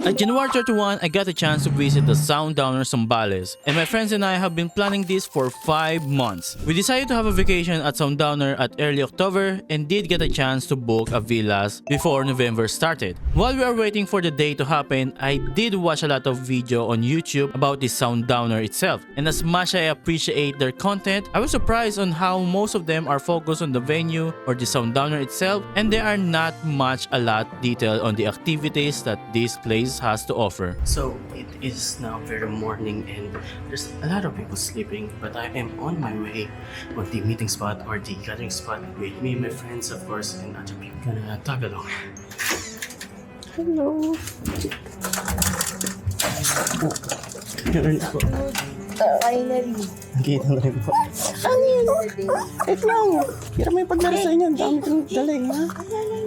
At January 31, I got a chance to visit the Sundowner Zambales, and my friends and I have been planning this for 5 months. We decided to have a vacation at Sundowner at early October and did get a chance to book a villas before November started. While we are waiting for the day to happen, I did watch a lot of video on YouTube about the Sundowner itself, and as much I appreciate their content, I was surprised on how most of them are focused on the venue or the Sundowner itself, and there are not much a lot detail on the activities that this place has to offer. So it is now very morning and there's a lot of people sleeping, but I am on my way on the meeting spot or the gathering spot with me and my friends, of course, and other people. Gonna tag along. Hello. Finally. Nakita na rin po. Ano yun? Wait lang. Kira may paglaro sa inyo. Dami kong dala eh, ha?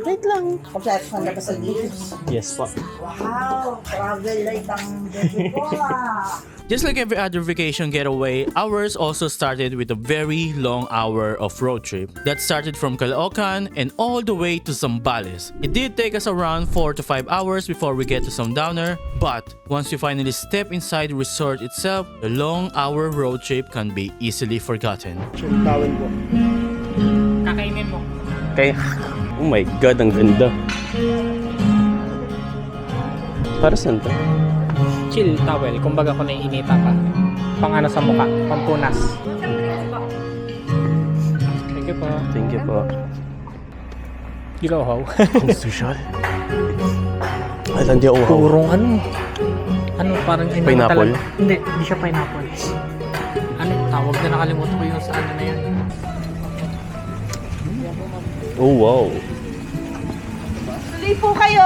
Wait lang. Kompleto ka na ba sa gifts? Yes po. Wow! Travel light ang bebe ko ah! Just like every other vacation getaway, ours also started with a very long hour of road trip that started from Caloocan and all the way to Zambales. It did take us around 4 to 5 hours before we get to Sundowner, but once you finally step inside the resort itself, the long hour road trip can be easily forgotten. Tawin po. Kakainin mo. Kaya, oh my god, ang ganda. Para saan to? Chill towel, kumbaga kung naiinita ka. Pang ano sa mukha, pampunas. Thank you po. Thank you po. Ikaw, how? Ang social. Ay, hindi ako uhaw. Purong ano. Ano, parang Pineapple? Hindi siya pineapple. Ano, tawag na nakalimutan ko yung sa ano na yun. Oh, wow. Tuloy po kayo!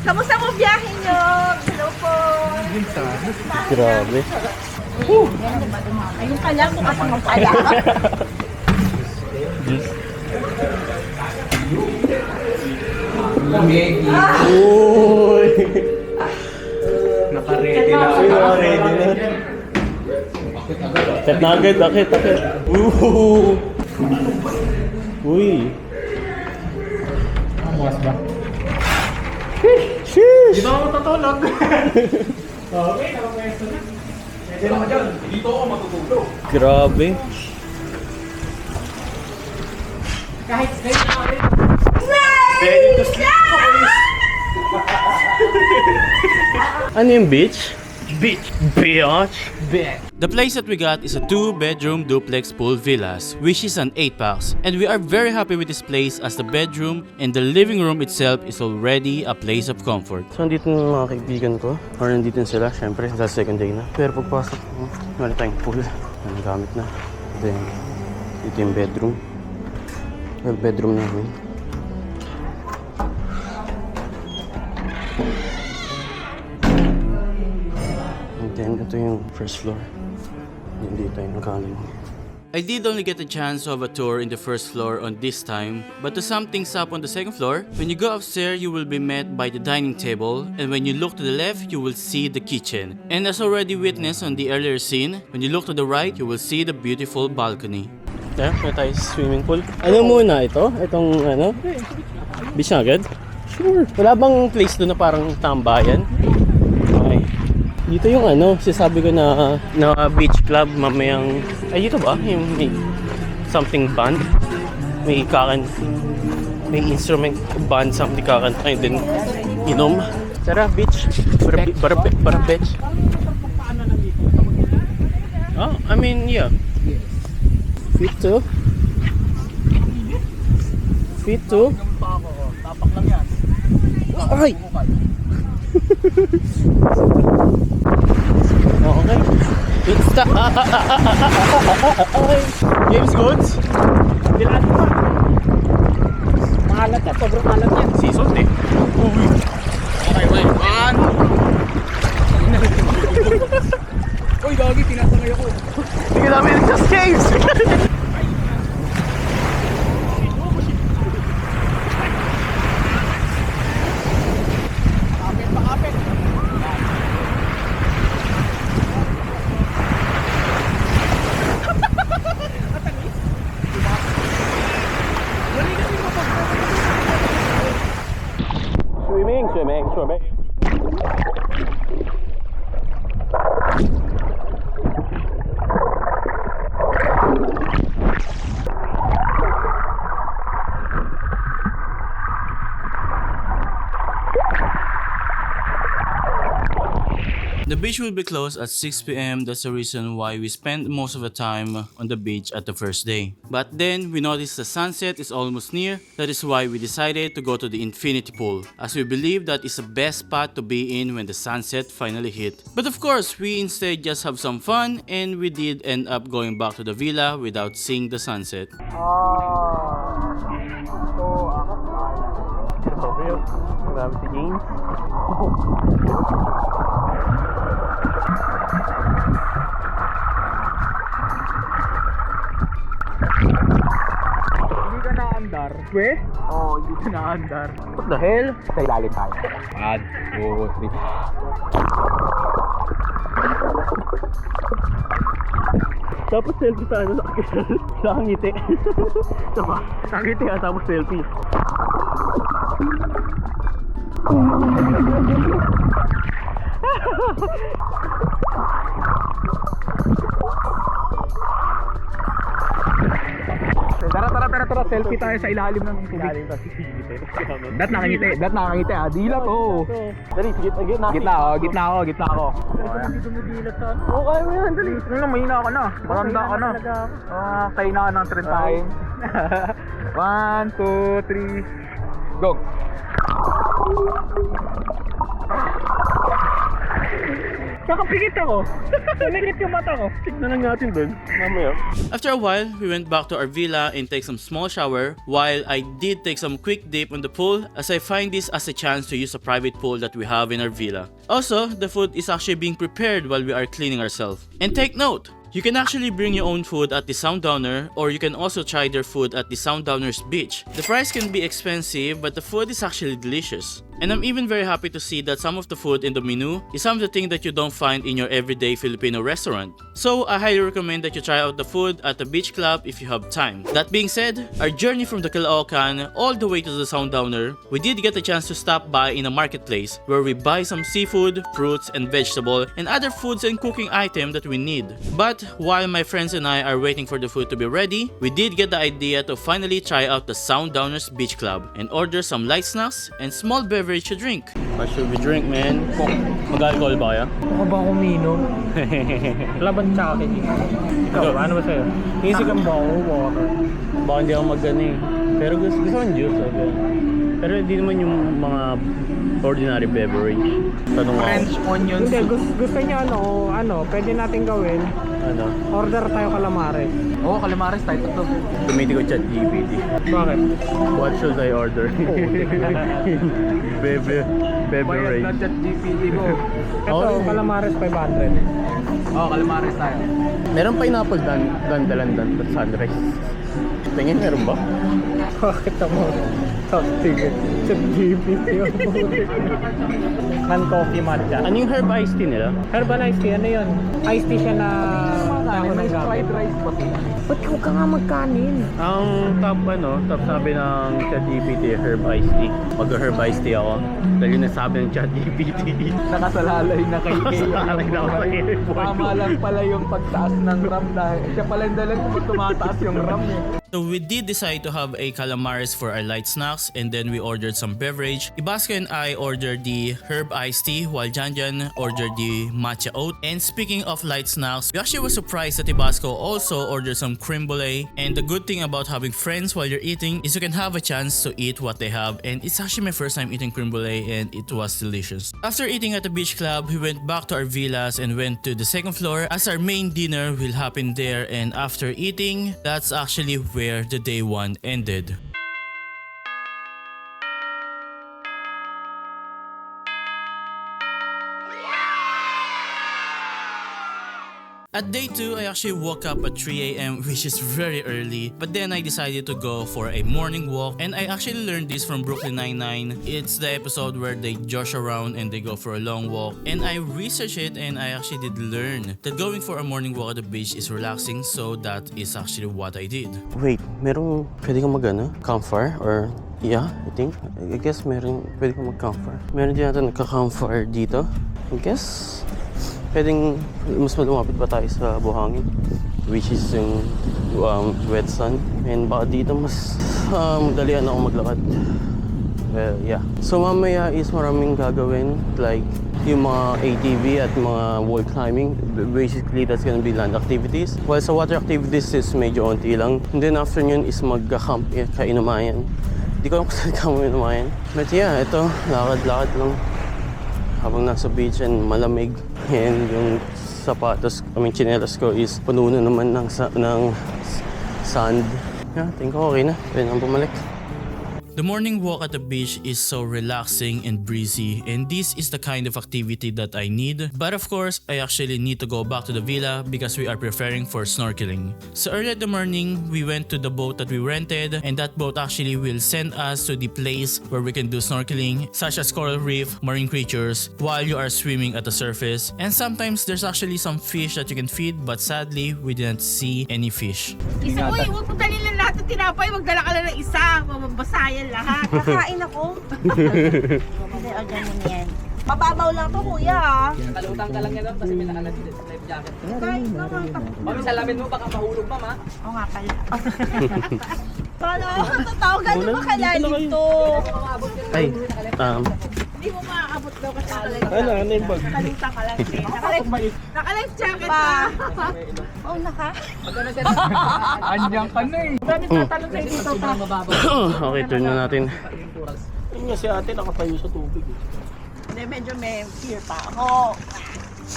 Kamusta mo biyahe nyo? Hello po! Grabe. Ayun ka lang, bukas mo pala. Uy! Naka-ready na. Ready na. Akit na agad, akit. Uy! Ang bukas ba? Sheesh! Dito ako matutulog. Okay, nakapwesto na. Pwede naman dyan. Dito ako matutulog. Grabe. Kahit na ako rin. Ready to sleep, boys! Ano yung beach? Beach. Bet. The place that we got is a 2-bedroom duplex pool villas, which is an 8-packs, and we are very happy with this place as the bedroom and the living room itself is already a place of comfort. So, nandito na mga kaibigan ko. Or nandito na sila, syempre, sa second day na. Pero pagpasok ko, wala tayong pool. Ang gamit na. Then, dito yung bedroom. Well, bedroom namin. And then, ito yung first floor. Hindi tayo nakalim. I did only get a chance to have a tour in the first floor on this time, but to sum things up on the second floor, when you go upstairs you will be met by the dining table, and when you look to the left you will see the kitchen. And as already witnessed on the earlier scene, when you look to the right you will see the beautiful balcony. Yeah, may tayo swimming pool. Ano muna ito? Itong ano? Beach na agad? Sure. Wala bang place doon na parang tambayan? Okay. Dito yung ano, sinasabi ko na beach club mamayang... Ay, dito ba? Yung may something band? May instrument band, something kakanta. Ay, din inom. Tara, beach. Para beach. Oh, I mean, yeah. Fit to? Fit to? Tapak lang yan. Ay! Okay. It's the... James Goods? Dilaan mo. Mahalat yan, sobrang mahalat yan. Season eh. Uy! Okay, wait. One. Uy, gagi, tinatangay ako. Tingnan namin yung just James! The beach will be closed at 6 p.m. That's the reason why we spend most of the time on the beach at the first day. But then we noticed the sunset is almost near. That is why we decided to go to the infinity pool, as we believe that is the best spot to be in when the sunset finally hit. But of course, we instead just have some fun, and we did end up going back to the villa without seeing the sunset. Gravity Games. Hindi ka naandar. We? Oo, hindi ka naandar. What the hell? Sa ilalim tayo. 1, 2, 3. Tapos selfie sa ano, sa ngiti. Saba, sa ngiti tapos selfie. Tara, selfie tayo sa ilalim ng tubig. Dat nakangiti, dila to. Dali, sige, Gitna ako. Hindi dumidilat sa ano. Oo, kaya mo yan, dali. Ano, mahina ka na. Maranda ka na. Kayo na ng trend time. 1, 2, 3, go! Nakapikit ako. Nalikit yung mata ko. Tignan lang natin dun. Mamaya. After a while, we went back to our villa and take some small shower, while I did take some quick dip on the pool, as I find this as a chance to use a private pool that we have in our villa. Also, the food is actually being prepared while we are cleaning ourselves. And take note, you can actually bring your own food at the Sundowner, or you can also try their food at the Sundowner's beach. The price can be expensive, but the food is actually delicious. And I'm even very happy to see that some of the food in the menu is some of the things that you don't find in your everyday Filipino restaurant. So I highly recommend that you try out the food at the beach club if you have time. That being said, our journey from the Caloocan all the way to the Sundowner, we did get a chance to stop by in a marketplace where we buy some seafood, fruits and vegetable and other foods and cooking items that we need. But while my friends and I are waiting for the food to be ready, we did get the idea to finally try out the Sundowner's Beach Club and order some light snacks and small beverage to drink. What should we drink, man? Mag-alcohol ba kaya? Ako ba kumino? Laban sa akin. Ikaw, ano ba sa'yo? Easy kang ba ako, water. Baka hindi ako mag-ano eh. Pero gusto ko yung juice. Okay. Pero hindi naman yung mga ordinary beverage. Tanong ako. French onion Hindi, soup. gusto niya pwede natin gawin. Ano? Order tayo calamares. Oo, calamares tayo to. Tumiti ko chat GPT. Bakit? What should I order? Bayad Beverage. na chat GPT mo. Ito, Okay. calamares 500. Oo, calamares tayo. Meron pineapple dalandan sa sunrise. Tingin, meron ba? Bakit ako? Sige. Sa GPT yun. Non-coffee matcha. Ano yung herb iced tea nila? Herbal iced tea, ano yun? Iced tea siya na dahon ng gamit. Fried rice pati. Ba't huwag ka nga magkanin? Ang top sabi ng ChatGPT, herb iced tea. Mag-herb iced tea ako. Dahil yung nasabi ng ChatGPT. Nakasalalay na kay Nakasalalay na ako kay Kay. Tama lang pala yung pagtaas ng RAM dahil siya pala yung dalang kung tumataas yung RAM eh. So we did decide to have a calamares for our light snacks, and then we ordered some beverage. Ibasco and I ordered the herb iced tea, while Janjan ordered the matcha oat. And speaking of light snacks, we actually were surprised that Ibasco also ordered some creme brulee. And the good thing about having friends while you're eating is you can have a chance to eat what they have. And it's actually my first time eating creme brulee, and it was delicious. After eating at the beach club, we went back to our villas and went to the second floor as our main dinner will happen there. And after eating, that's actually where the day one ended. At day 2, I actually woke up at 3 a.m. which is very early, but then I decided to go for a morning walk, and I actually learned this from Brooklyn Nine-Nine. It's the episode where they josh around and they go for a long walk, and I researched it and I actually did learn that going for a morning walk at the beach is relaxing, so that is actually what I did. Wait, merong pwede kang campfire? Or yeah, I think. I guess pwede kang mag-campfire. Meron din natin nagka-campfire dito. I guess pwedeng mas malumapit pa tayo sa buhangin, which is yung wet sun. And baka dito mas madalian ako maglakad. Well, yeah. So mamaya is maraming gagawin, like yung mga ATV at mga wall climbing. Basically, that's gonna be land activities. While sa water activities is medyo onti lang. And then after yun is magka-camp kainumayan. Hindi ko alam kung saan kamo inumayan. But yeah, ito, lakad-lakad lang. Habang nasa beach and malamig. And yung sapatos, tsinelas ko is puno na naman ng sand. Yeah, tingin ko okay na. Pwede nang bumalik. The morning walk at the beach is so relaxing and breezy, and this is the kind of activity that I need. But of course, I actually need to go back to the villa because we are preparing for snorkeling. So early in the morning, we went to the boat that we rented, and that boat actually will send us to the place where we can do snorkeling, such as coral reef, marine creatures, while you are swimming at the surface. And sometimes there's actually some fish that you can feed, but sadly, we didn't see any fish. Isa, uy, huwag mo dalhin lang lahat ng tinapay. Magdala ka lang ng isa. Mababasayan lahat. Kakain ako. Hindi, o ganun yan. Mababaw lang to, kuya. Kalutang ka lang yan kasi may nakalagay sa life jacket. Kahit naman. Mami, salamin mo, baka mahulog pa, ma. Oo nga pala. Paano? Totoo, gano'n ba kalalim to? Ay, Hindi mo maaabot daw kasi ano yung bag? Nakalutang ka lang. Naka-life jacket pa. Oh, naka? Andiyan ka na eh. Dami tatanong sa'yo dito, ta. okay, turn na natin. Hindi, medyo may fear pa ako.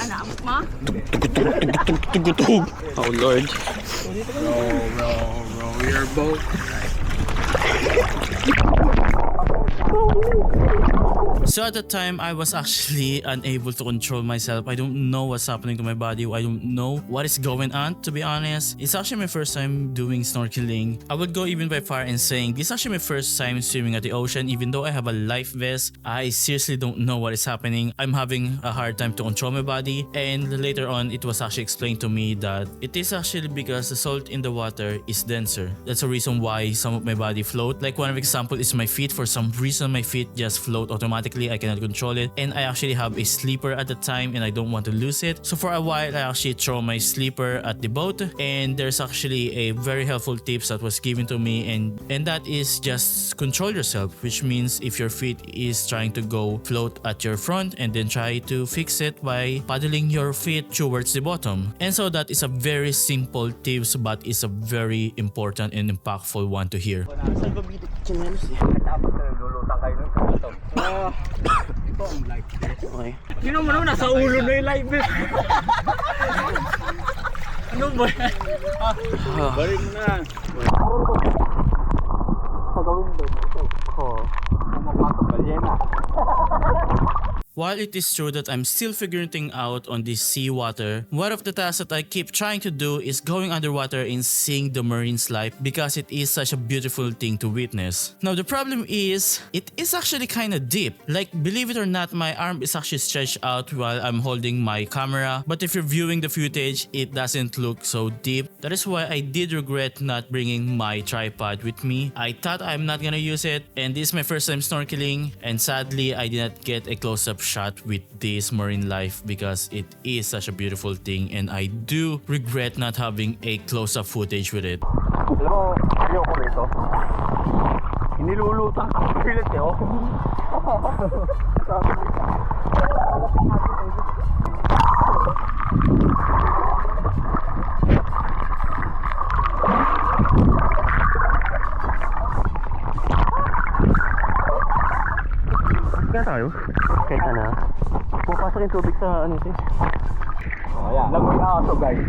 Ano, abot mo? Oh Lord. Row your boat. So at the time, I was actually unable to control myself. I don't know what's happening to my body. I don't know what is going on, to be honest. It's actually my first time doing snorkeling. I would go even by far in saying this is actually my first time swimming at the ocean. Even though I have a life vest, I seriously don't know what is happening. I'm having a hard time to control my body. And later on, it was actually explained to me that it is actually because the salt in the water is denser. That's the reason why some of my body float. Like one example is my feet. For some reason, my feet just float automatically. I cannot control it, and I actually have a sleeper at the time and I don't want to lose it. So for a while, I actually throw my sleeper at the boat, and there's actually a very helpful tips that was given to me, and that is just control yourself, which means if your feet is trying to go float at your front, and then try to fix it by paddling your feet towards the bottom. And so that is a very simple tips, but it's a very important and impactful one to hear. Okay. Sino mo naman, nasa ulo na yung live vest. Ano ba yan? Balik mo na. While it is true that I'm still figuring things out on this seawater, one of the tasks that I keep trying to do is going underwater and seeing the marine's life because it is such a beautiful thing to witness. Now the problem is, it is actually kind of deep. Like, believe it or not, my arm is actually stretched out while I'm holding my camera, but if you're viewing the footage, it doesn't look so deep. That is why I did regret not bringing my tripod with me. I thought I'm not gonna use it, and this is my first time snorkeling, and sadly I did not get a close-up shot with this marine life because it is such a beautiful thing, and I do regret not having a close-up footage with it. Alam mo, ayoko rito. Inilulutang ka pilit eh, oh. Kaya tayo? Kahit na. Pupasok yung tubig sa ano ito. Oh, ayan. Langoy na aso, guys.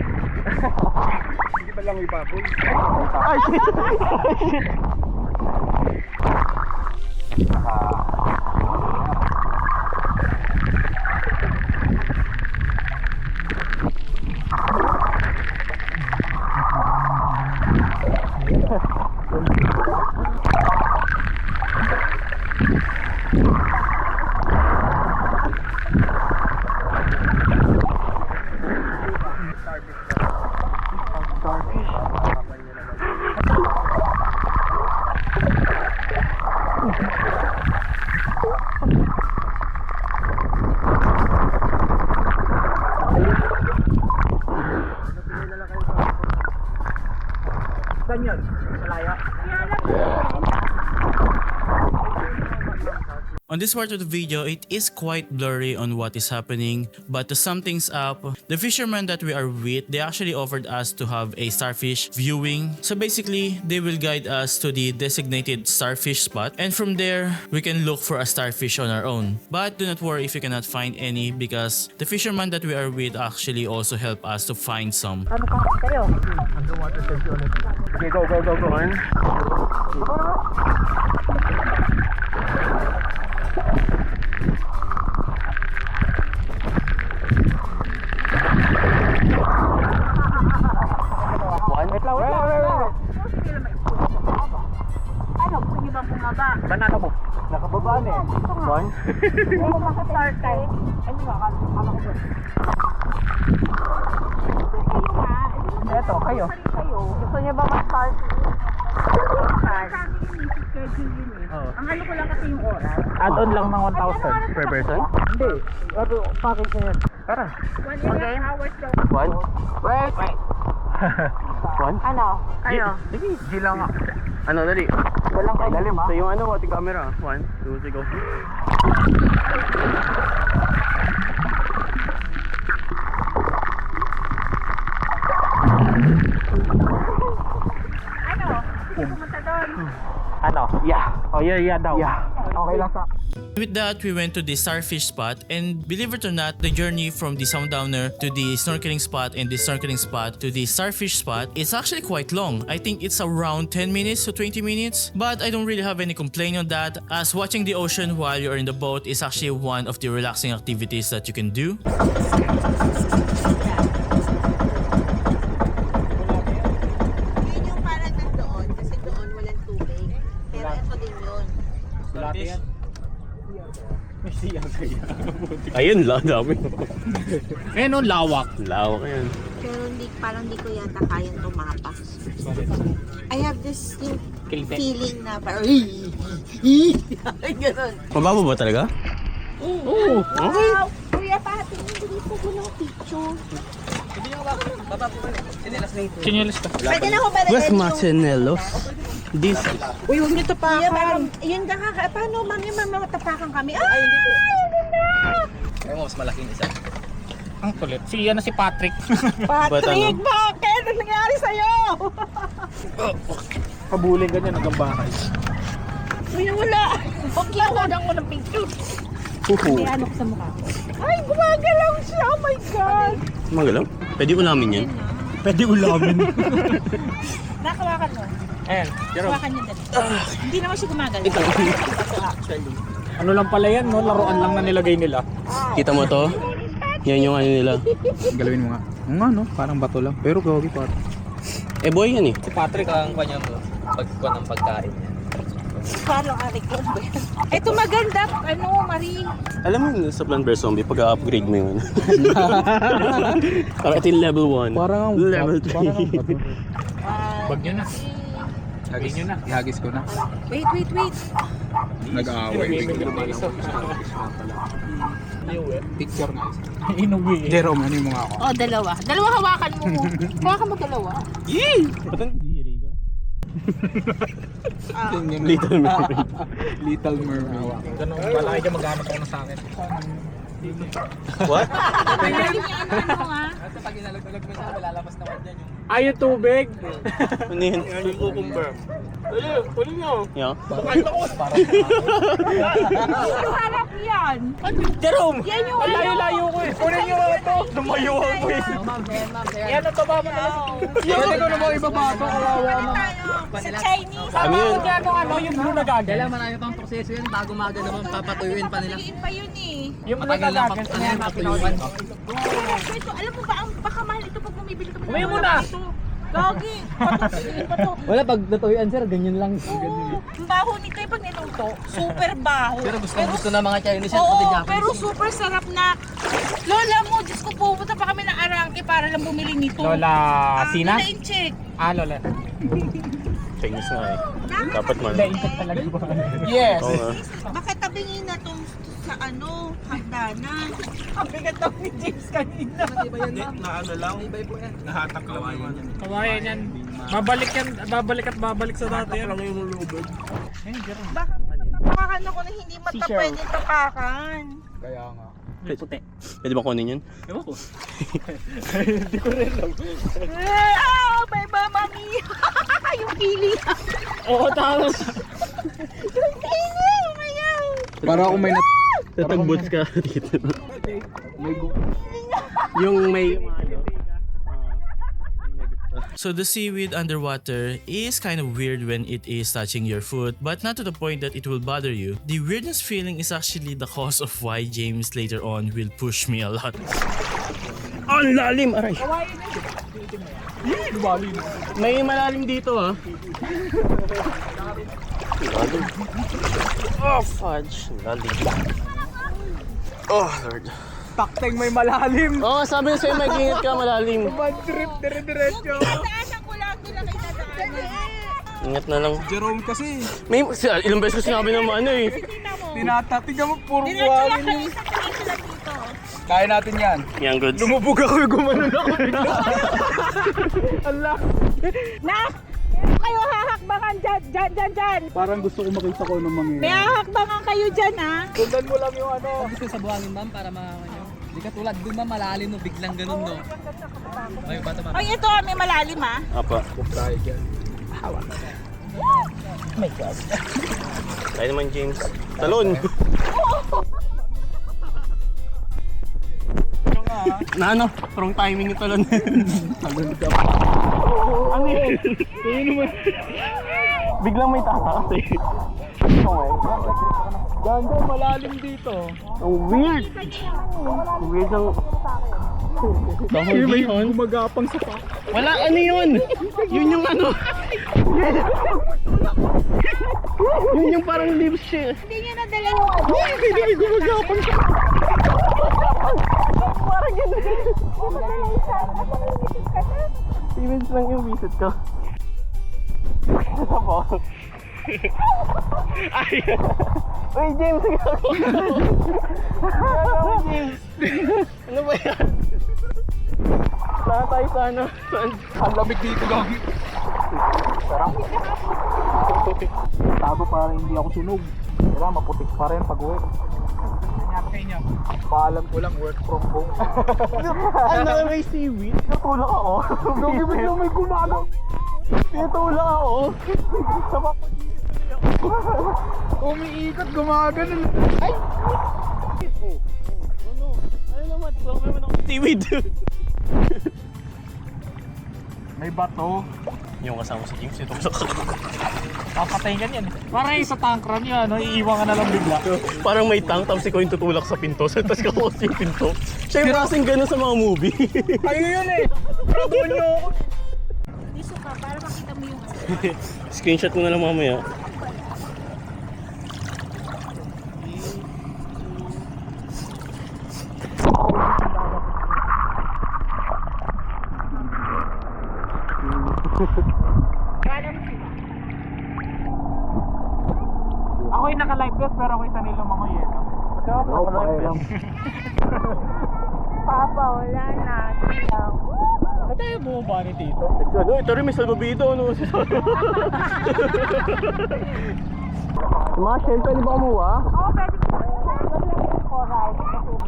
Hindi ba langoy baboy? Ay, shit! Shit! this part of the video, it is quite blurry on what is happening, but to sum things up, the fishermen that we are with, they actually offered us to have a starfish viewing. So basically, they will guide us to the designated starfish spot, and from there, we can look for a starfish on our own. But do not worry if you cannot find any, because the fishermen that we are with actually also help us to find some. Okay, go. One. Wait lang. Ano, gusto niyo bang bumaba? Banana mo. Nakababaan eh. One. Ano ba start time? Ano ba? Kala ko ba? Eto, kayo. Gusto niyo ba mag-start? Ang ano ko lang kasi yung oras. Add-on lang ng 1,000 Per person? Hindi. Package na yan. Tara. 1.5 hours daw. One. Wait. One. Ano? Kayo? G lang nga. Ano, dali. Walang kayo. Lalim ha? So yung ano, ating camera. 1, 2, 3, go. Ano? Pumunta doon. Ano? Yeah. Oh, yeah daw. Yeah. Okay lang sa... With that, we went to the starfish spot, and believe it or not, the journey from the Sundowner to the snorkeling spot and the snorkeling spot to the starfish spot is actually quite long. I think it's around 10 minutes to 20 minutes, but I don't really have any complaint on that, as watching the ocean while you're in the boat is actually one of the relaxing activities that you can do. Yun yung parang nandoon, kasi doon walang tubig. Pero ito din yun. Ayun lang, dami. Eh no, lawak. Lawak yan. Pero hindi, parang hindi ko yata kayang tumapas. I have this yung feeling na parang gano'n. Mababa ba talaga? Oo. Okay. Kuya, patingin dito ko ng picture. Chinelas ka. Pwede na ako ba Where's Macenelos? This. Uy, huwag niyo tapakan. Kuya, parang, yun ka paano mami mamatapakan kami? Ay, hindi ko. Ang kulit. Si Patrick. Patrick, bakit? Ano nangyari sa'yo? Pabuling ganyan hanggang bakay. Uy, wala. Okay, huwag ko ng picture. May ano ko sa mukha ko. Ay, gumagalaw siya. Oh my God. Magalaw? Pwede ulamin yan. Pwede ulamin. Nakawakan mo. Ayan, Hawakan niya dali. Hindi naman siya gumagalaw. ano lang pala yan, no? Laruan lang na nilagay nila. Kita mo to? Yan yung ano nila. Galawin mo nga. Oo nga no, parang bato lang. Pero gawin pa. Eh boy yan eh. Si Patrick ang kanya mo, pagkuha ng pagkain niya. Paano arik ko ba yan? Ito maganda. Ano, Marie? Alam mo sa Plant vs Zombie, pag-upgrade mo yun. Para ito yung level 1. Parang level 3. Wag nyo na. Hagis nyo na. Ihagis ko na. Wait. Nag-aaway. Picture nga isa. Inuwi. Jerome, ano yung mga ako? Oh, dalawa. Dalawa hawakan mo. Hawakan mo dalawa. Little Mermaid. Little Mermaid. Ganun, malaki dyan maghanap ako sa akin. What? Pagaling niya ano ha? Pag inalag-alag mo siya, lalabas naman dyan yung... Ay, yung tubig! Ano yun? Yung cucumber. Huli nyo. Yeah? Harap yan. Jerome! Yan yung Ang layo-layo ko eh! Kunin nyo ito! Lumayo ako eh! Yan ang taba mo na lang! Pwede ko naman ibaba ito. Kawawa na. Sa Chinese. Ano yun? Kaya ano, yung blue na gagal. Kailangan malayo pang proseso yun, bago maaga naman papatuyuin pa nila. Piliin pa yun eh. Yung blue na gagal. Patuyuin. Ito, alam mo ba, baka mahal ito pag bumibili ka pa. Uwi mo na! Gagi. Pato. Wala, pag natuyuan sir, ganyan lang. Oo. Ang baho nito yung pag niluto. Super baho. Pero gusto na mga Chinese yan, pati Oo, Japanese. pero super sarap na. Lola mo, Diyos ko, pupunta pa kami ng Arangke para lang bumili nito. Lola Sina? Lola Incheck. Lola. Chinese nga eh. Dapat man. Hindi, intak talaga. Yes! Oo nga. Bakit tabingin na itong sa ano, hagdanan? Ang bigat daw ni James kanina. Iba yan ma'am. Na ano lang? Iba po yan. Nahatak lang yan. Kawayan yan. Babalik yan. Babalik at babalik sa dati yan. Baka Tapakan ako na hindi mata pwede tapakan. Kaya nga. Pwede ba kunin yun? Ewan ko. Ah, may mama mia. Yung feeling. Oo, tama. Yung feeling. Mayaw. Para ako may Tatang boots ka dito. may Yung may... So the seaweed underwater is kind of weird when it is touching your foot, but not to the point that it will bother you. The weirdness feeling is actually the cause of why James later on will push me a lot. Ang lalim! Aray! May malalim dito ah. Lalim. Oh, fudge. Lalim. Oh, Lord. Takteng may malalim. Oo, sabi sa'yo mag-ingat ka, malalim. Bad trip, dire-diretso. Daanan ko lang doon na kayo nadaanan. Ingat na lang. Jerome kasi. May, ilang beses ko sinabi ng ano eh. Tinatatigan mo, puro Diretso lang buhangin kayo, yung... isang diretso lang dito. Kaya natin yan. Yan, goods. Lumubog ako, gumanon ako bigla. Allah. Nak! Kayo hahakbangan dyan. Parang gusto ko makita ko ng May mangyayari. hahakbangan kayo dyan ha. Sundan mo lang yung ano. Gusto sa buhangin ma'am para makakanya. Hindi ka tulad doon ma'am, malalim no, biglang ganun no. Ay, bato ma'am. Ay, ito may malalim ha. Apa. Tayo dyan. Tayo naman, James. Talon! Na ano? Wrong timing yung talon. Talon ka. Ano yun? Biglang may tataas eh. Ganda, malalim dito. Ang weird! Ang weird ng... Dahon dihon. Gumagapang sa pa. Wala, ano yun? Yun yung ano? Yun yung parang lips siya. Hindi nyo nadala yung ano. Hindi gumagapang siya. Parang yun. Stevens lang yung visit ko. Sa po. Ay! Uy, James! James! Ano ba yan? Saan tayo sa ano? Ang lamig dito lang. Sarap. Tago para hindi ako sunog. Kaya maputik pa rin pag uwi. Paalam ko lang, work from home. Ano, may seaweed? Natulak ako. Nung biglang may gumagaw. Natulak ako. Sa Umiikot, gumagano. Ay! Ano? Ano naman? Tulak naman ako. Seaweed. May bato. Yung kasama si James, ito kasama. Papatayin ka niyan. Parang sa tank run yun, ano, iiwan ka na lang bigla. Parang may tank, tapos ikaw yung tutulak sa pinto. Tapos kakos yung pinto. Siya yung kasing gano'n sa mga movie. Kayo yun eh! Doon nyo ako! Iso ka para makita mo yung Screenshot ko na lang mamaya. Ako yung naka-live vest pero ako yung sanay lumangoy eh. Papa, wala na. Tiyaw. Ba't tayo bumaba ni Tito? Ano, ito rin may salbabito. Ano? Mga shell, pwede ba kumuha? Oo, pwede ko.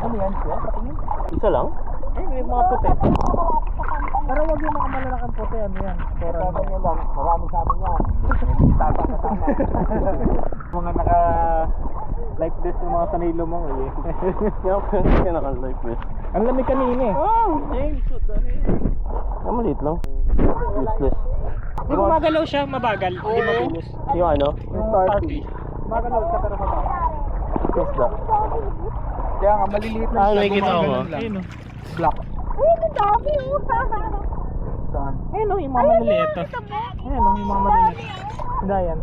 Ano yan siya? Patingin? Isa lang? Ay, may mga puti. Pero wag yung mga malalakang puti, ano yan? Tama nyo lang, marami sa amin yan. Tama. Mga naka-life vest yung mga sanay lumangoy eh. Kaya naka-life vest. Ang lamig kanina eh. Oh, James, what the hell? Maliit lang. Useless. Hindi gumagalaw siya, mabagal. Hindi mabilis. Yung ano? Yung starfish. Gumagalaw siya pero mabagal. Isda. Kaya nga, maliliit lang Ah, siya. nakikita ko. gumagalaw lang. Ayun o. Black. Ay, ang dami oh. Saan? Ayun o, yung mga maliliit o. Ayun o, yung mga maliliit. Hindi yan.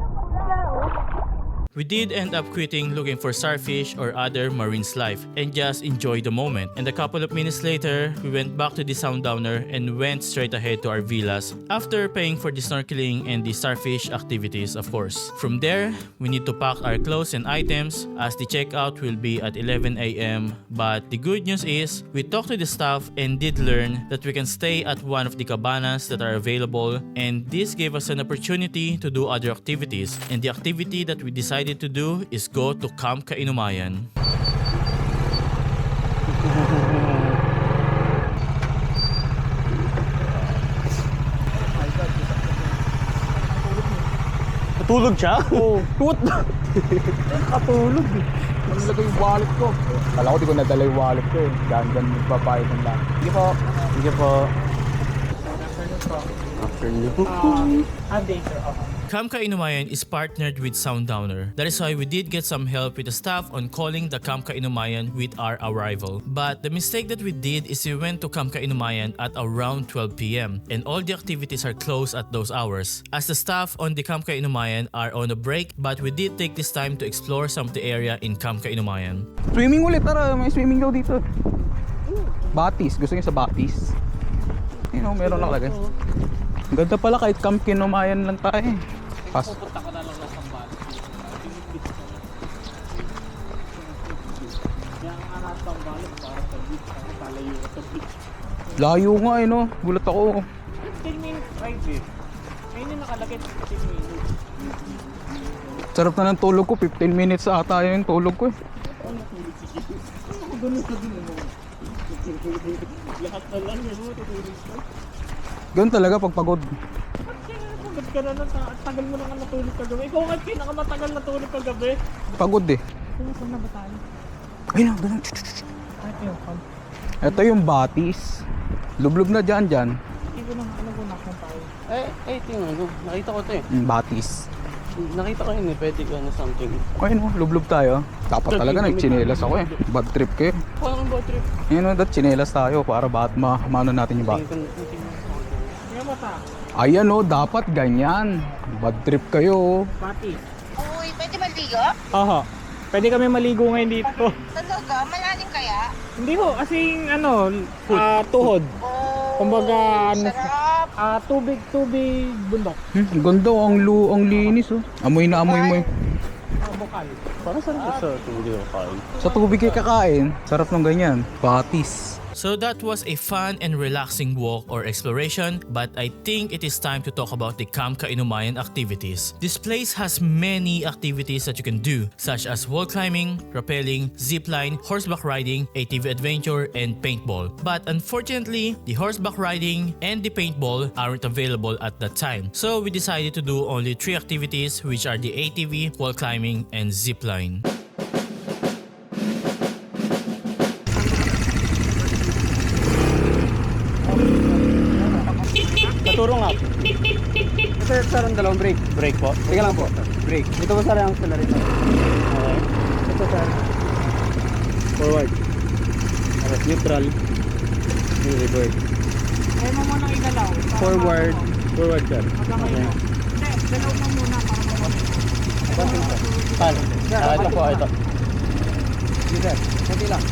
We did end up quitting looking for starfish or other marine's life and just enjoy the moment. And a couple of minutes later, we went back to the Sundowner and went straight ahead to our villas after paying for the snorkeling and the starfish activities, of course. From there, we need to pack our clothes and items as the checkout will be at 11 a.m. But the good news is, we talked to the staff and did learn that we can stay at one of the cabanas that are available, and this gave us an opportunity to do other activities. And the activity that we decided decided to do is go to Camp Kainumayan. Natulog siya? Oo. What? Katulog eh. Nalagay yung wallet ko. Kala ko di ko nadala yung wallet ko eh. Dyan magbabayad ng lang. Sige po. Sige po. Afternoon. Camp Kainumayan is partnered with Sundowner. That is why we did get some help with the staff on calling the Camp Kainumayan with our arrival. But the mistake that we did is we went to Camp Kainumayan at around 12 p.m. and all the activities are closed at those hours. As the staff on the Camp Kainumayan are on a break, but we did take this time to explore some of the area in Camp Kainumayan. Swimming ulit, tara. May swimming daw dito. Batis. Gusto niyo sa Batis? You know, meron nakalagay. Ang ganda pala kahit Camp Kainumayan lang tayo eh. Pupunta ka na lang sa Sambales. Kaya ang anak Sambales para sa beach. Para palayo ka sa beach. Layo nga eh no. Gulat ako. 15 minutes drive eh. Ngayon yung nakalagay 15 minutes. Sarap na ng tulog ko. 15 minutes ata yung tulog ko eh. Lahat na lang yun. Tutulog ka. Ganun talaga pag pagod. Ba't ka na tagal mo naman natulog kagabi? Ikaw nga pinakamatagal natulog kagabi. Pagod eh. Saan na ba tayo? Ayun na, ganun. Ito yung camp. Ito yung Batis. Lublob na dyan. Hindi ko na alam kung nakon tayo. Ito yung ano. Nakita ko ito eh. Batis. Nakita ko yun eh. Pwede ko ano something. Ayun no, lublob tayo. Dapat talaga nagchinelas ako eh. Bad trip kayo. Paano ang bad trip? Ayun no, chinelas tayo para maano natin yung bat. Kaya mata. Ayan no, dapat ganyan. Bad trip kayo. Pati. Uy, pwede maligo? Aha. Pwede kami maligo ngayon dito. Talaga? Malalim kaya? Hindi ko, kasi ano, tuhod. Oh, Kumbaga, ano, sarap. tubig bundok. Ang ganda, ang linis oh. Amoy na amoy mo. Bukal. Parang saan ko sa hindi ko kain? Sa tubig kayo kakain, sarap ng ganyan. Batis. So that was a fun and relaxing walk or exploration, but I think it is time to talk about the Camp Kainumayan activities. This place has many activities that you can do, such as wall climbing, rappelling, zipline, horseback riding, ATV adventure, and paintball. But unfortunately, the horseback riding and the paintball aren't available at that time. So we decided to do only 3 activities, which are the ATV, wall climbing, and zipline. Naturo nga. Sir, ang dalawang break. Break po. Teka lang po. Break. Dito ba sara ang accelerator? Okay. Ito sir. Forward. Okay. Neutral. Reverse. Kaya mo muna igalaw. Forward. Forward sir. Hindi, galaw mo muna para mawala. Paano? Ito po, ito. Sige sir. Kunti lang.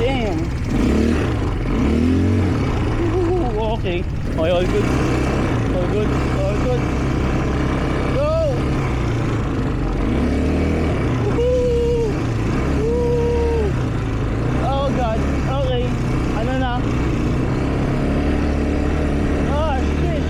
Damn. Okay. Okay, all good. All good. All good. Go! Woohoo! Woo! Oh God. Okay. Ano na? Oh shit.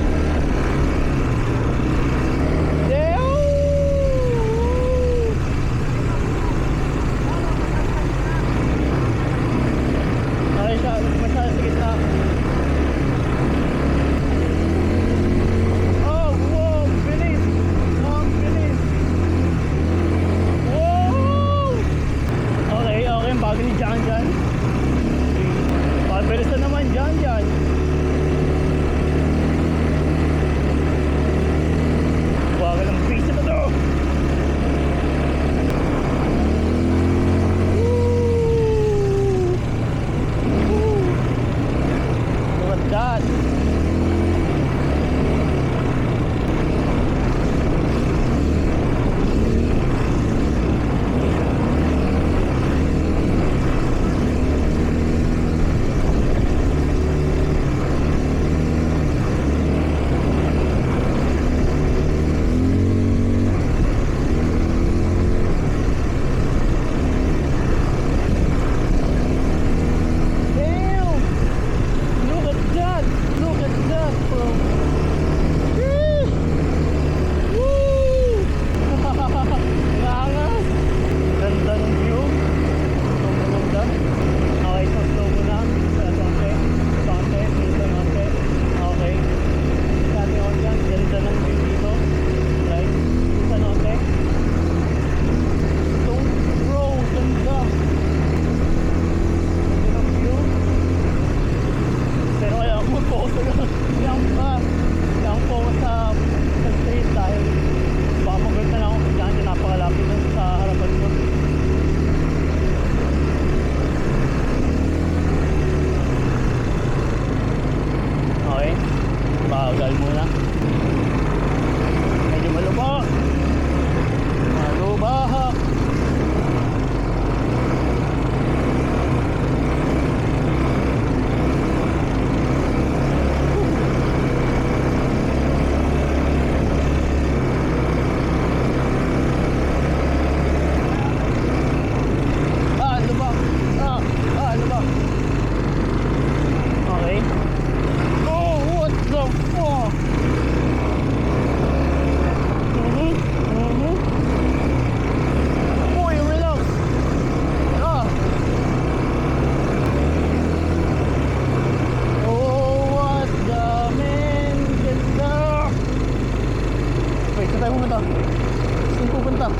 Wait, saan tayo pumunta? Saan pupunta?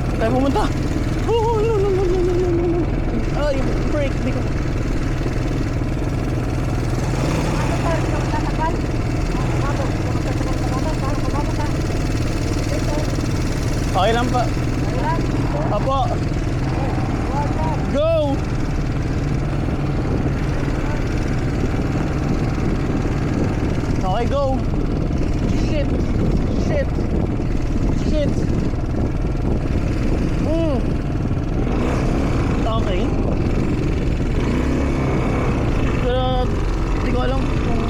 Saan tayo pumunta? Oh, no, no, no, no, no, no, no, no. Ay, break, di ko. Okay lang pa. Apo. Go! Okay, go! Shit! Shit! Shit! Okay. Pero, hindi ko alam kung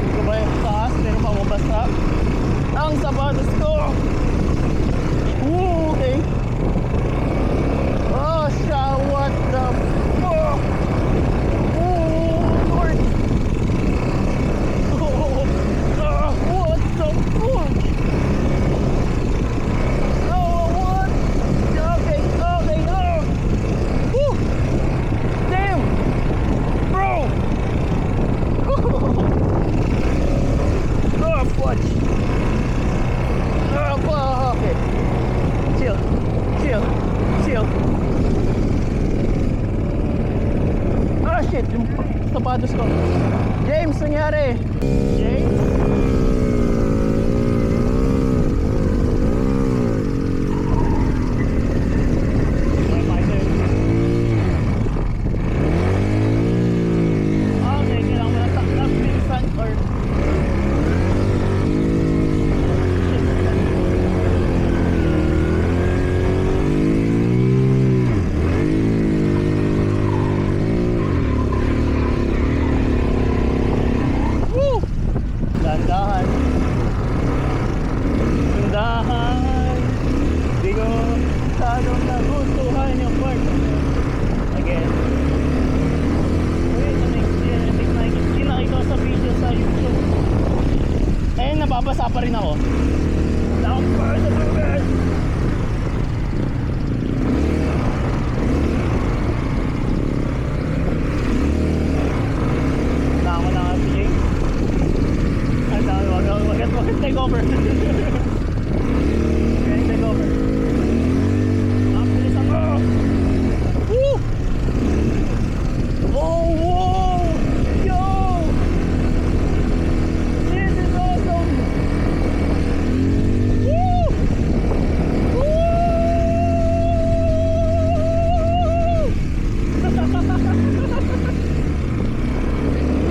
hindi ko ba yung taas, pero pamabasa ang sapatos ko! Okay. Oh, siya, what the fuck? Oh, Lord. Oh, what the fuck? Oh, what? Okay, okay, oh. Woo. Damn. Bro. Oh, fudge. Oh, okay. Chill. Chill. Chill. Ah, shit. Yung sapatos ko. James, nangyari? James? Okay, kailangan mo na taklap, minsan, or... Woo! Dahan-dahan. Dahan. Di ko masyadong nagustuhan yung part. Again. Wait, nakikita ko sa video sa YouTube. Eh, nababasa pa rin ako. Down part of the bed. Ako na nga si James. Ang dami, wag take over. Okay, take over. Ang bilis ako. Woo! Oh, wow! Yo! This is awesome! Woo! Woo!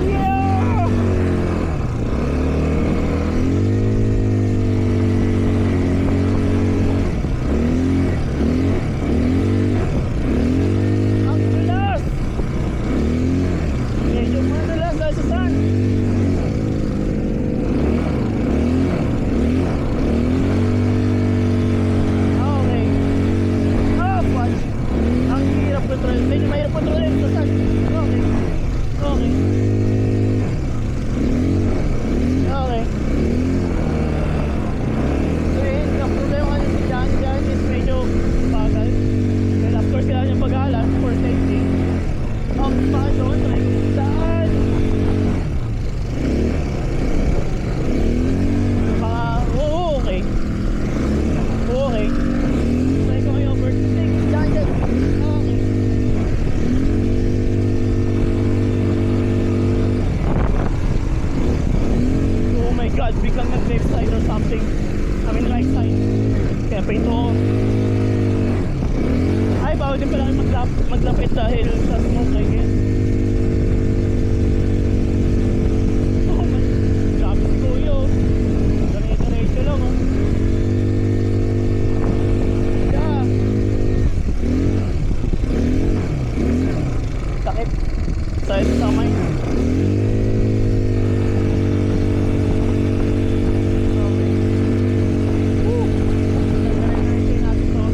Yeah! Ang bilas! Medyo madalas dahil sa sun. Okay. Ah, fudge. Ang hirap control. Medyo mahirap controlin sa sun. Okay. Okay. Okay. So yun, ang problema kasi si Jan is medyo bagal. And of course, kailangan niyang pag-alas for safety. Ang paano, try ko saan? Mga, okay. Okay. Try ko ngayon overtake. Jan. Okay. Oh my god, biglang nag-left side or something. I mean right side. Kaya painto ako. Ay, bawal din pala maglapit dahil sa smoke, I guess. Oh man, grabe si Kuya, oh. Diretso lang, oh. Yeah. Sakit. Sakit sa kamay. Okay. Woo! Diretso natin to.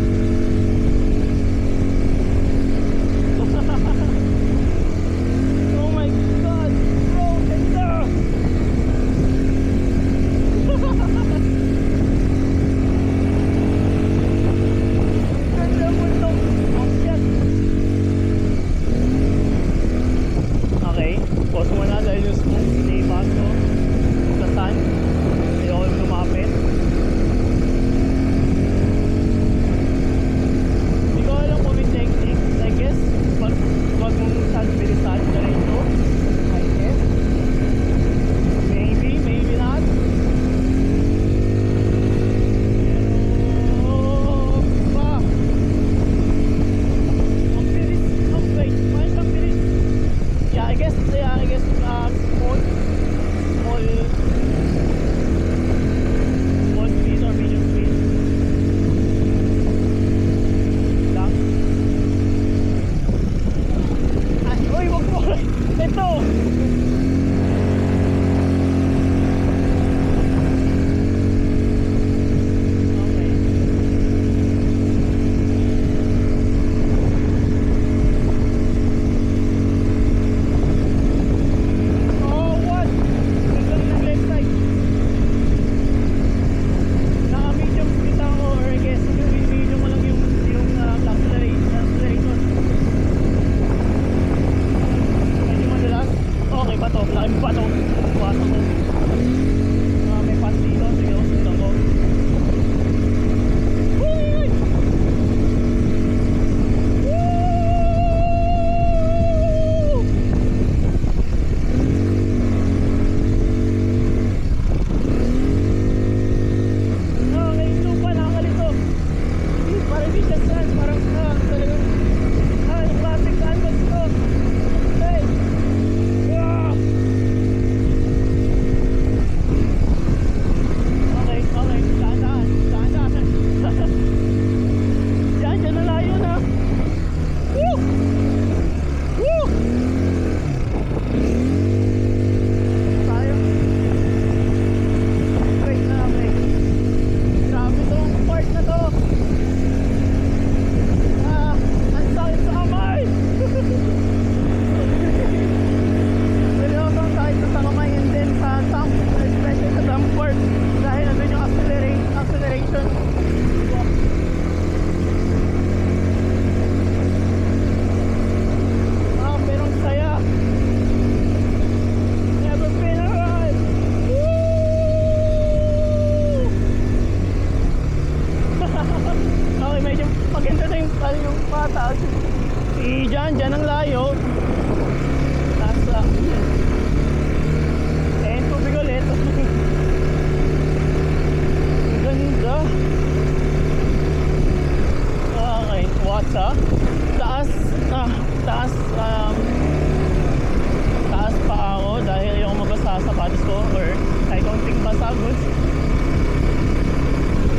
Agos.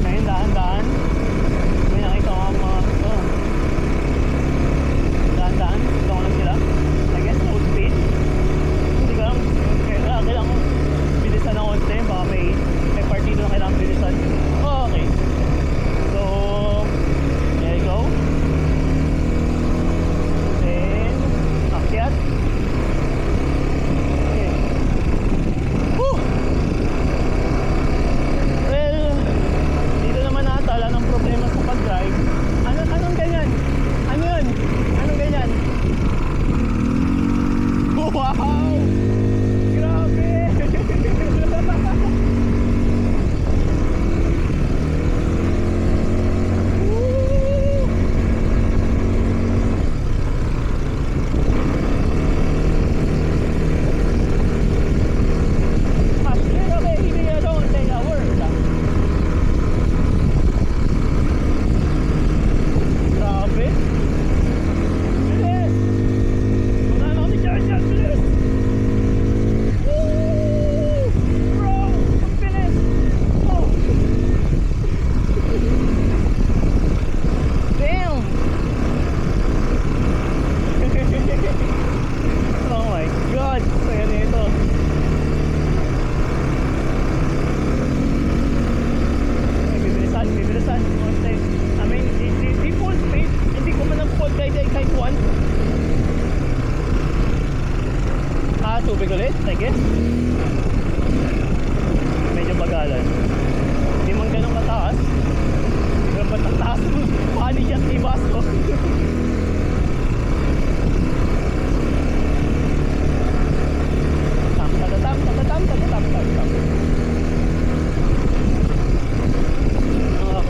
Ngayon daan-daan. May nakita ko ang mga daan-daan. Ito ko lang sila. I guess no speed. Hindi ko alam. Kailangan ko bilisan ng konti. Baka may partido na kailangan bilisan. Oh, okay. So, there you go. Then, akyat. Okay. Woo! Well, dito naman ata wala nang problema sa pag-drive. Anong ganyan? Ano yun? Anong ganyan? Wow! Grabe! Woo! Actually, okay, hindi na don't take a word. Grabe. Bilis! Wala na kami dyan, bilis! Woo! Bro! Ang bilis! Oh! Damn! Oh my God! Saya na ito. Bibilisan. I mean, di full speed. Hindi ko man ang full kahit one. Tubig ulit, I guess. Medyo bagalan. Hindi man ganun kataas. Pero ba't ang taas mo? Paano yan ibas ko? Tam.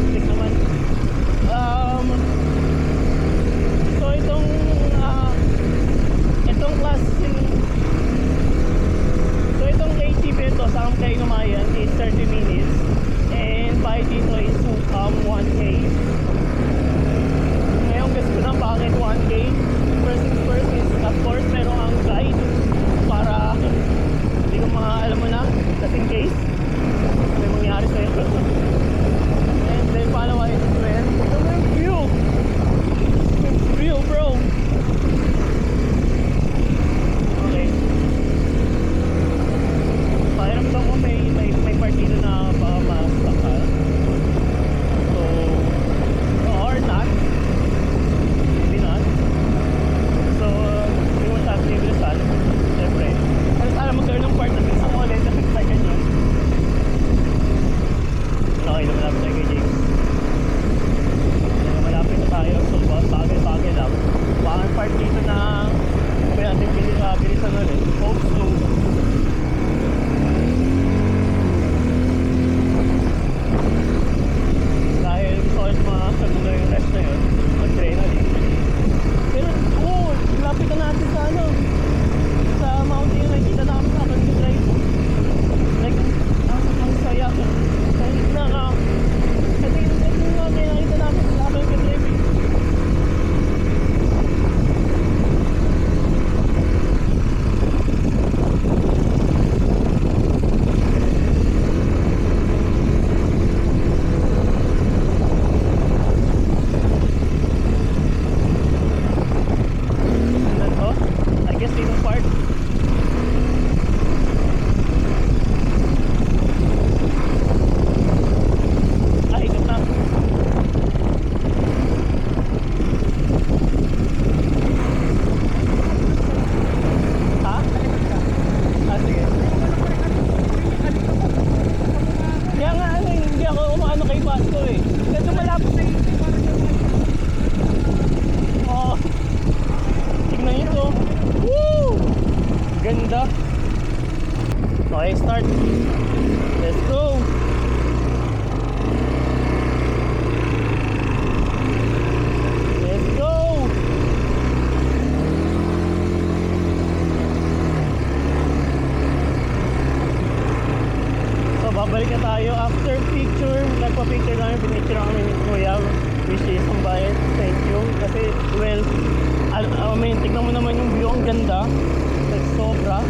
Tik naman. So itong klaseng itong ATV ito sa Kay Numayan is 30 minutes and by dito is 1K. Ngayon gusto ko na bakit 1K. First things first is of course meron ang guide para hindi ko alam mo na just in case may mangyari sa'yo. And then pangalawa is friend. View bro. Okay. Pakiramdam ko may partido na baka ma-stuck ka. So, or not. Maybe not. So, hindi mo siya bilisan. Siyempre. Pero sana magkaroon ng part na bilisan mo ulit kasi sa ganyan. Okay, lumalapit tayo kay James. Malapit na tayo. So, bagay lang. Baka ang part dito na kaya natin bilisan ulit. Hope so. Dahil gusto ko mga kagulo yung rest na yun. Adrenaline. Pero, lapit na natin sa sa mountain. Nakikita namin sa akin drive. Like, ang saya. Kahit na ito yung nakita namin sa akin drive. I guess dito part. Ikot na. Ha? Sige. Kaya nga hindi ako umaano kay Basco eh. Kasi malapit na yun. Oh. Tignan nyo to. Woo! Ganda. Okay, start. Let's go. Let's go. So, babalik na tayo after picture. Nagpa-picture namin, pinicture kami ni Kuya. Which is ang bayad. Thank you. Kasi, well, I mean, tignan mo naman yung view. Ang ganda. Like, sobra.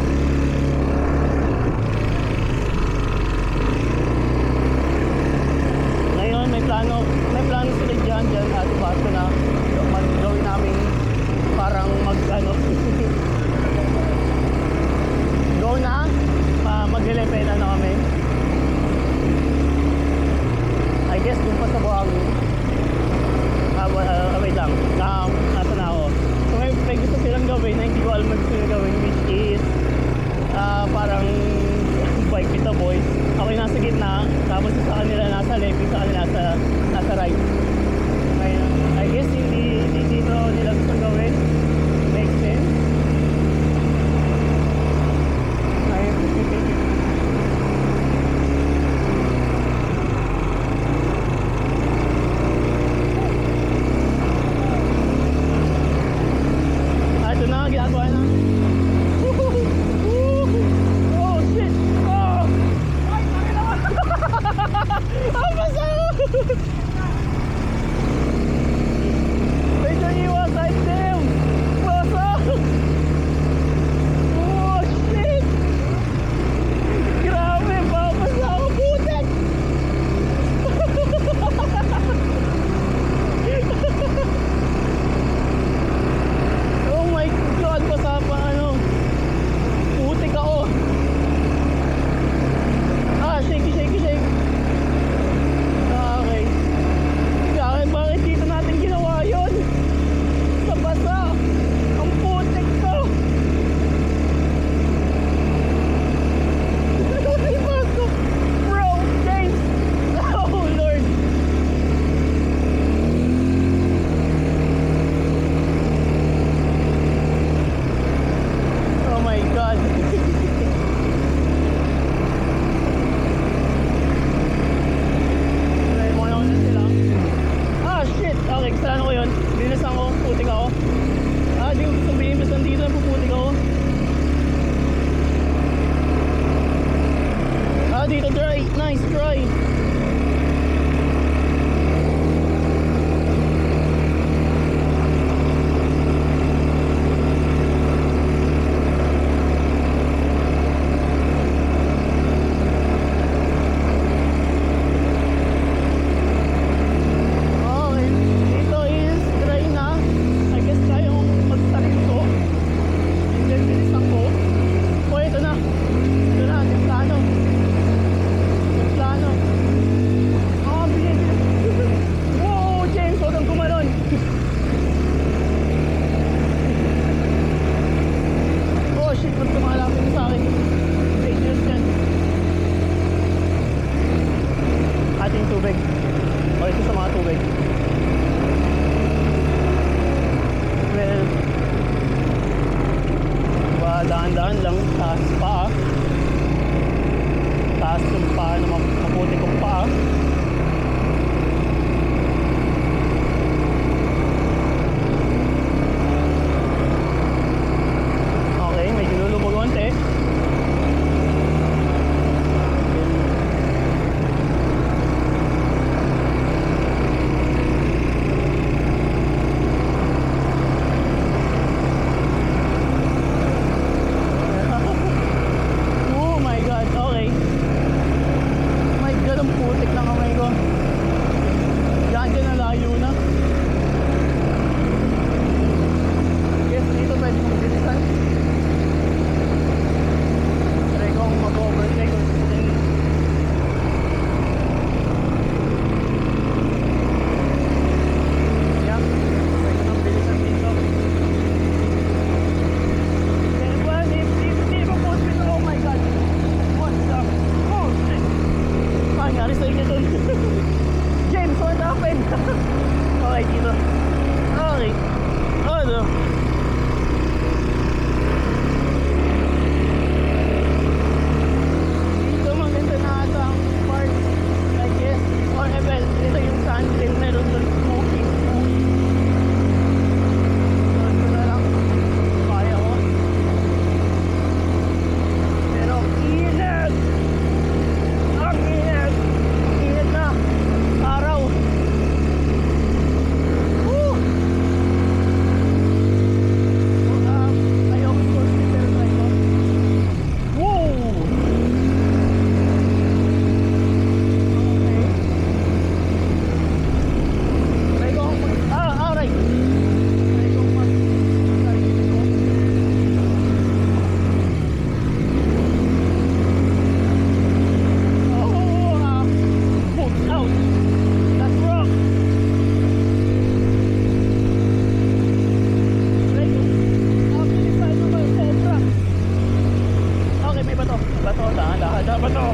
ba to?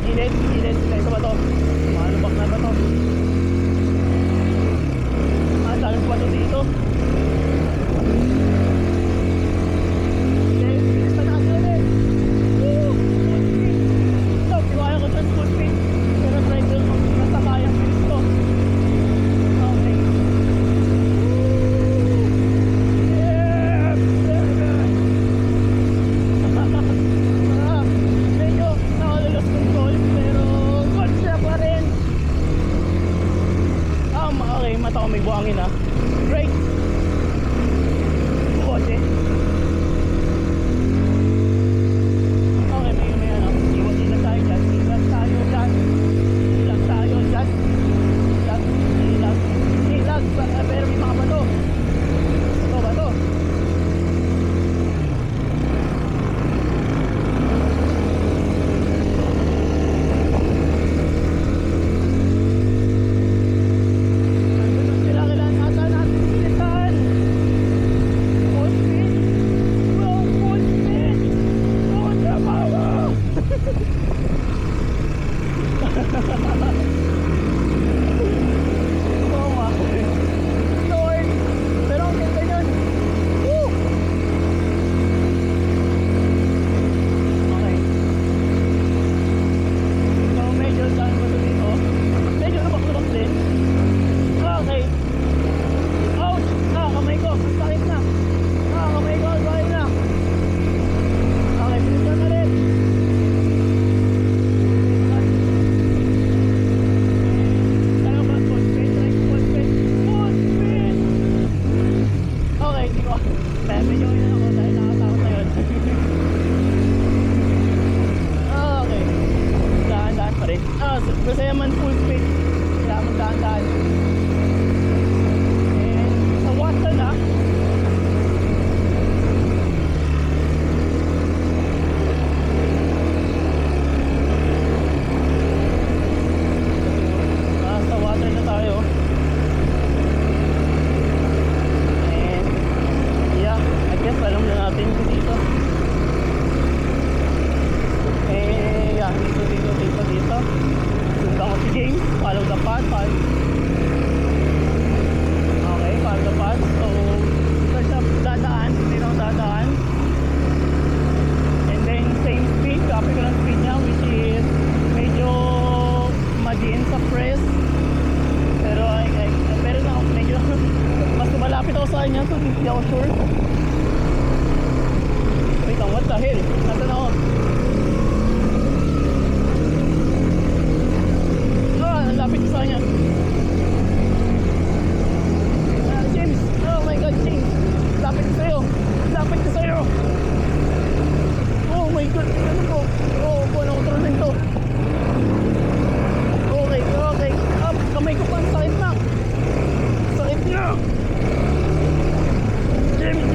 Gilid. Ito ba to? Malubak na ba to? Dami pa to dito. Okay, bilis pa natin ulit. Woo! Full speed. Stop, iwaya ko dyan full speed. Pero try ko nasa kayang bilis ko. Okay. Medyo nakalalos control pero good siya pa rin. Okay, mata ko may buhangin ah. Great. Kotse. Okay, may ano. Iwan tayo dyan. Ilan tayo dyan. Pero may mga bato. Bato. Kailangan ata natin bilisan. Full speed. Wow, full speed. Oh, trabaho. Oh my Lord. Pero ang ganda yun. Woo! Okay. So medyo saan ba ito dito? Medyo lubak-lubak din. Okay. Ouch! Kamay ko. Sakit na. Kamay ko. Sakit na. Okay, bilisan na rin. Kaya ba? Full speed. Full speed. Full speed! Okay, di ko. Medyo yun ako dahil nakatakot na yun. Okay. Dahan-dahan pa rin. Basta yaman full speed. Kailangan mo dahan-dahan. And sa water na. Sa water na tayo. And yeah, I guess alam na natin yung dito. Yeah, dito. Sundan ko si James. Follow the path. Okay, follow the path. So, ito siya dadaan. Dito ako dadaan. And then, same speed. Copy ko ng speed niya, which is medyo madiin sa press. Pero, pero na, medyo mas malapit ako sa kanya. So, hindi ako sure. Wait lang, what the hell? Nasaan ako? Lapit ko sa kanya. James! Oh my God, James! Lapit ko sa'yo! Oh my God! Ano po? Oh, ano ko turunin to? Okay. Kamay ko pa, sakit na! Sakit na! James!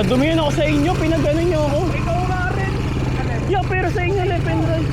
Dumiyan ako sa inyo, pinagano niyo ako. Ikaw nga rin. Yeah, pero sa inyo left and right.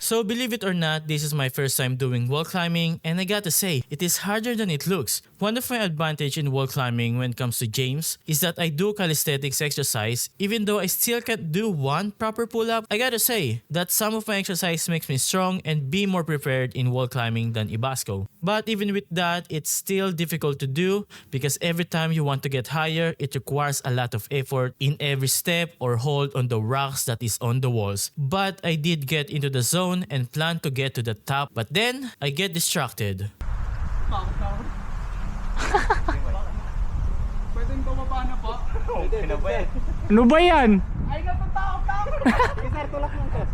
So believe it or not, this is my first time doing wall climbing, and I gotta say, it is harder than it looks. One of my advantage in wall climbing when it comes to James is that I do calisthenics exercise. Even though I still can't do one proper pull-up, I gotta say that some of my exercise makes me strong and be more prepared in wall climbing than Ibasco. But even with that, it's still difficult to do because every time you want to get higher, it requires a lot of effort in every step or hold on the rocks that is on the walls. But I did get into the zone and plan to get to the top, but then I get distracted. Pwedeng bumaba na po. Ano ba yan? Ay, natatakot. Sige sir, tulak lang sir.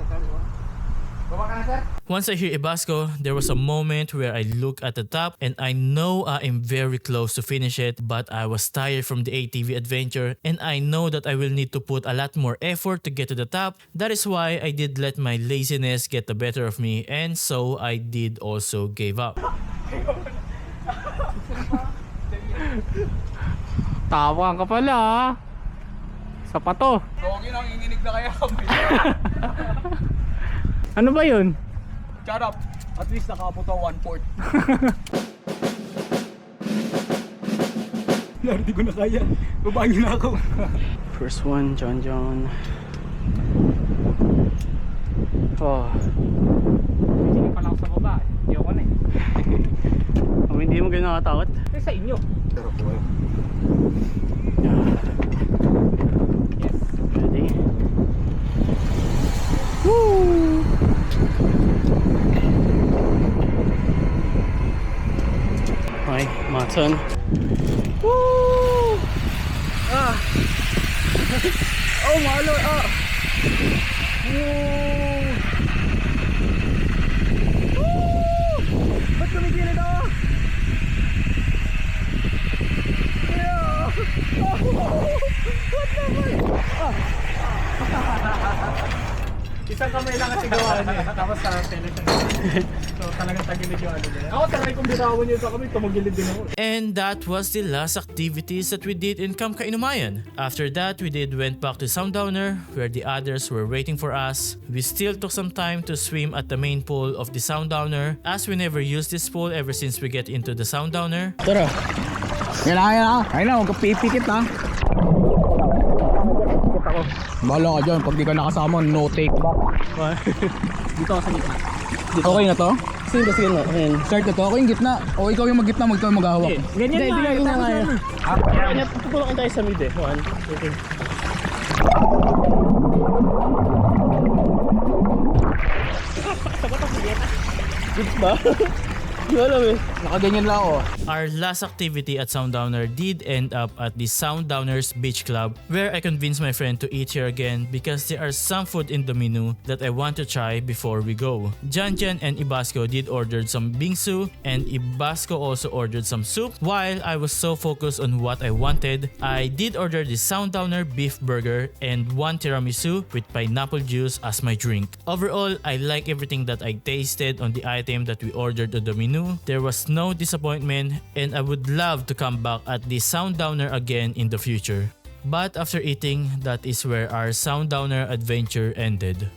Baba ka na sir. Once I hear Ibasco, there was a moment where I look at the top and I know I am very close to finish it, but I was tired from the ATV adventure and I know that I will need to put a lot more effort to get to the top. That is why I did let my laziness get the better of me, and so I did also gave up. Tawang ka pala ha. Sa pato. Okay lang, inginig na kaya kami. Ano ba yun? Shut up. At least nakapot ako 1/4. Lord, di ko na kaya. Babahin na ako. First one, John. Oh. Sige pa lang sa baba. Hindi ako na eh. Hindi mo ganun nakatakot? Eh sa inyo. Pero po eh. Yes. Ready? Woo! Okay, Matson. Woo! Ah! Oh, malo! Ah! Woo! Woo! Ba't kumigilid ako? Yeah! Oh! What the fuck? Ah! Isang kamay lang kasi gawa niya. Tapos sa telephone. So talagang tagilid yung ano niya. Ako talagang kung binawan niyo sa kami, tumagilid din ako. And that was the last activities that we did in Camp Kainumayan. After that, we went back to Sundowner where the others were waiting for us. We still took some time to swim at the main pool of the Sundowner as we never used this pool ever since we get into the Sundowner. Tara! Kailangan. Ayun na, huwag ka pipikit ha. Bahala ka dyan, pag di ka nakasama, no take back. Dito ako sa gitna. Okay na to? Sige nga. Ayan. Start na to? Ako yung gitna. O ikaw yung mag-gitna, ikaw yung maghahawak. Ganyan na. Ganyan na. Kaya tutulungan tayo sa mid eh. 1, 2, 3. Good ba? Hindi ko alam eh. Nakaganyan lang ako. Our last activity at Sundowner did end up at the Sundowners Beach Club where I convinced my friend to eat here again because there are some food in the menu that I want to try before we go. Jan and Ibasco did ordered some bingsu and Ibasco also ordered some soup. While I was so focused on what I wanted, I did order the Sundowner beef burger and one tiramisu with pineapple juice as my drink. Overall, I like everything that I tasted on the item that we ordered on the menu. There was no disappointment and I would love to come back at the Sundowner again in the future. But after eating, that is where our Sundowner adventure ended.